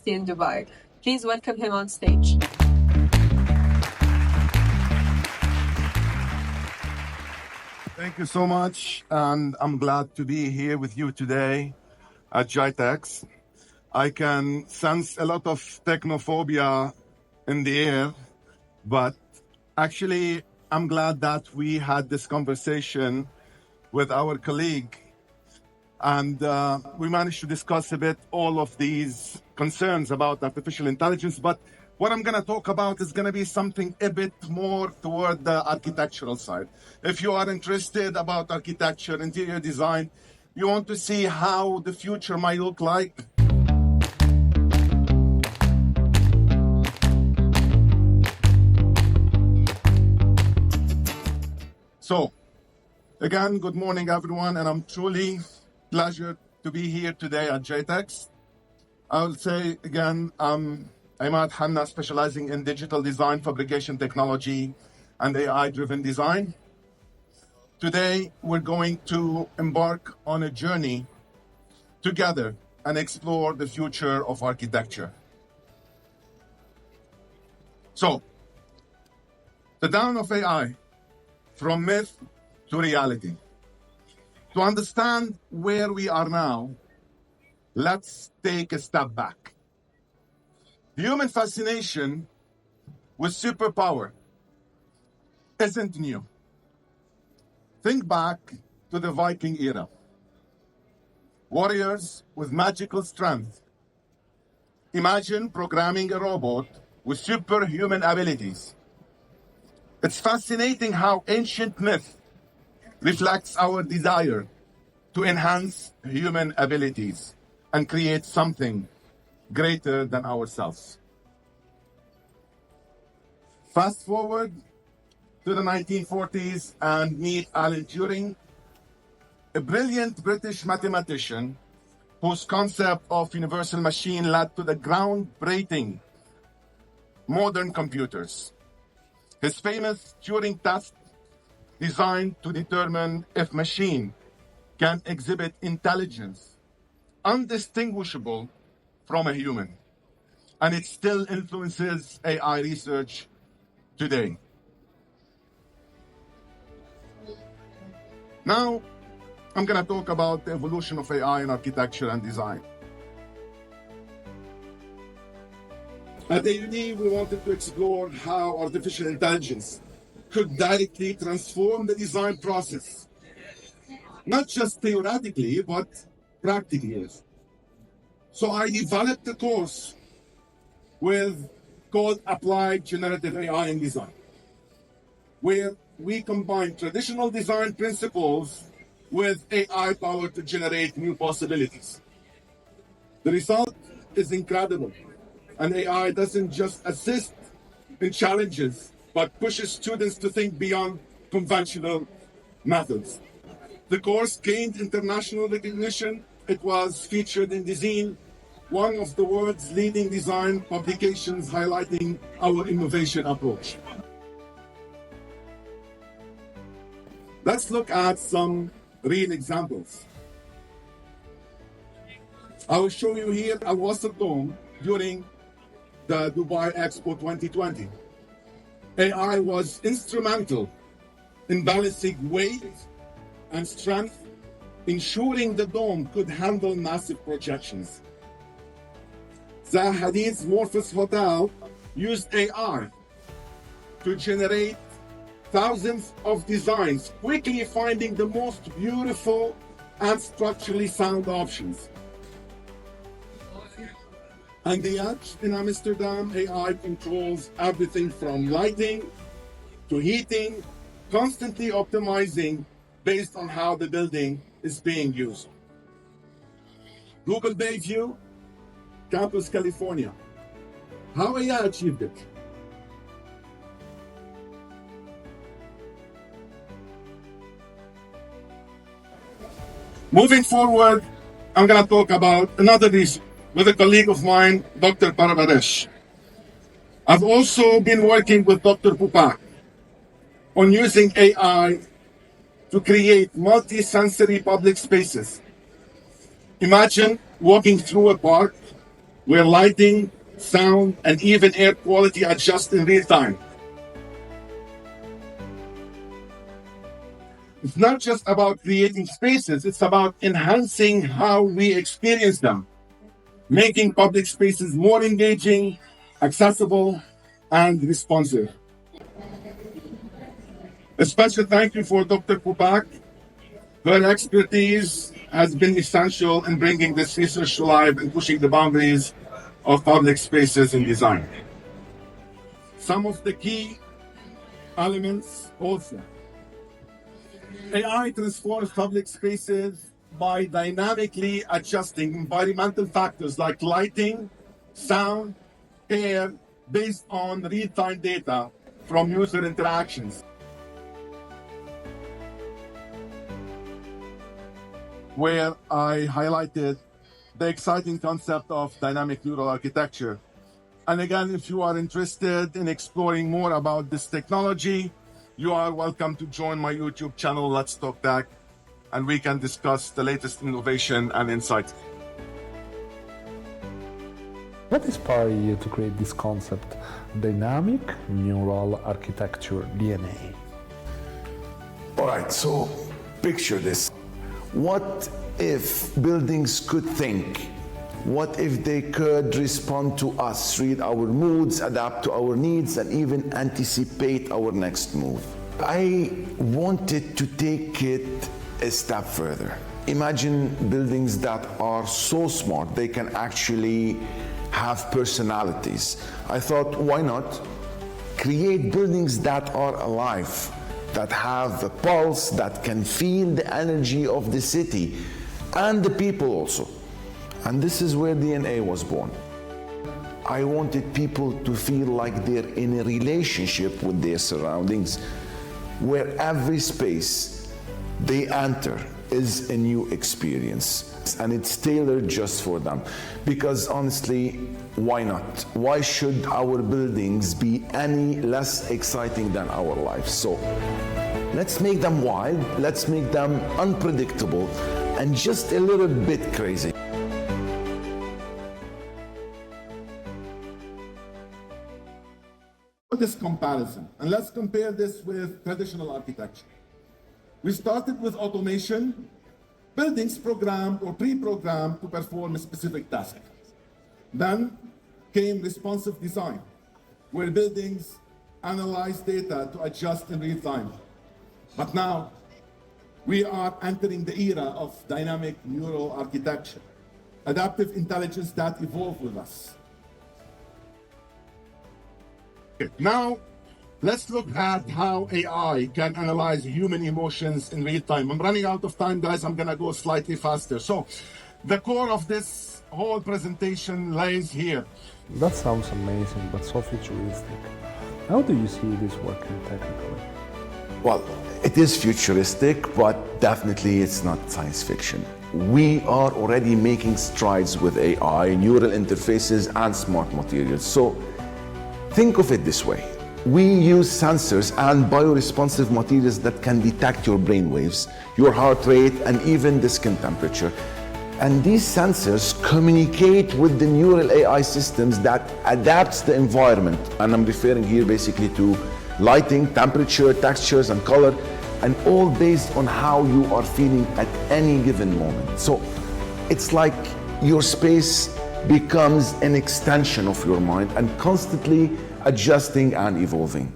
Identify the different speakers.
Speaker 1: University in Dubai. Please welcome him on stage.
Speaker 2: Thank you so much, and I'm glad to be here with you today at GITEX. I can sense a lot of technophobia in the air, but actually, I'm glad that we had this conversation with our colleague, and we managed to discuss a bit all of these concerns about artificial intelligence. But what I'm going to talk about is going to be something a bit more toward the architectural side. If you are interested about architecture, interior design, you want to see how the future might look like. So, again, good morning, everyone, and I'm truly pleasure to be here today at GITEX. I will say again, I'm Imad Hanna, specializing in digital design, fabrication technology, and AI-driven design. Today, we're going to embark on a journey together and explore the future of architecture. So, the dawn of AI, from myth to reality. To understand where we are now, let's take a step back. The human fascination with superpower isn't new. Think back to the Viking era. Warriors with magical strength. Imagine programming a robot with superhuman abilities. It's fascinating how ancient myth reflects our desire to enhance human abilities and create something greater than ourselves. Fast forward to the 1940s and meet Alan Turing, a brilliant British mathematician whose concept of universal machine led to the groundbreaking modern computers. His famous Turing test, designed to determine if machine can exhibit intelligence undistinguishable from a human, and it still influences AI research today. Now, I'm going to talk about the evolution of AI in architecture and design. At AUD, we wanted to explore how artificial intelligence could directly transform the design process, not just theoretically, but practically. So I developed a course called Applied Generative AI in Design, where we combine traditional design principles with AI power to generate new possibilities. The result is incredible. And AI doesn't just assist in challenges, but pushes students to think beyond conventional methods. The course gained international recognition. It was featured in Design, one of the world's leading design publications, highlighting our innovation approach. Let's look at some real examples. I will show you here a Wasser Dome during the Dubai Expo 2020. AI was instrumental in balancing weight and strength, ensuring the dome could handle massive projections. The Hadid's Morphos Hotel used AI to generate thousands of designs, quickly finding the most beautiful and structurally sound options. And the Edge in Amsterdam, AI controls everything from lighting to heating, constantly optimizing based on how the building is being used. Google Bayview, Campus, California. How AI achieved it? Moving forward, I'm going to talk about another reason with a colleague of mine, Dr. Parvaresh. I've also been working with Dr. Pupak on using AI to create multi-sensory public spaces. Imagine walking through a park where lighting, sound, and even air quality adjust in real time. It's not just about creating spaces, it's about enhancing how we experience them, making public spaces more engaging, accessible, and responsive. A special thank you for Dr. Kupak. Her expertise has been essential in bringing this research to life and pushing the boundaries of public spaces in design. Some of the key elements also. AI transforms public spaces by dynamically adjusting environmental factors like lighting, sound, air, based on real-time data from user interactions. Where I highlighted the exciting concept of dynamic neural architecture. And again, if you are interested in exploring more about this technology, you are welcome to join my YouTube channel, Let's Talk Tech, and we can discuss the latest innovation and insights.
Speaker 3: What inspired you to create this concept, dynamic neural architecture, DNA?
Speaker 4: All right, so picture this. What if buildings could think? What if they could respond to us, read our moods, adapt to our needs, and even anticipate our next move? I wanted to take it a step further. Imagine buildings that are so smart they can actually have personalities. I thought, why not create buildings that are alive, that have a pulse, that can feel the energy of the city and the people also. And this is where DNA was born. I wanted people to feel like they're in a relationship with their surroundings, where every space they enter is a new experience, and it's tailored just for them. Because honestly, why not? Why should our buildings be any less exciting than our lives? So let's make them wild, let's make them unpredictable, and just a little bit crazy.
Speaker 2: This comparison, and let's compare this with traditional architecture. We started with automation, buildings programmed or pre-programmed to perform a specific task. Then came responsive design, where buildings analyze data to adjust in real time. But now, we are entering the era of dynamic neural architecture, adaptive intelligence that evolves with us. Now, let's look at how AI can analyze human emotions in real time. I'm running out of time, guys. I'm gonna go slightly faster. So, the core of this whole presentation lies here.
Speaker 3: That sounds amazing, but so futuristic. How do you see this working technically?
Speaker 4: Well, it is futuristic, but definitely it's not science fiction. We are already making strides with AI, neural interfaces, and smart materials. So think of it this way. We use sensors and bioresponsive materials that can detect your brain waves, your heart rate, and even the skin temperature. And these sensors communicate with the neural AI systems that adapts the environment. And I'm referring here basically to lighting, temperature, textures, and color, and all based on how you are feeling at any given moment. So it's like your space becomes an extension of your mind and constantly adjusting and evolving.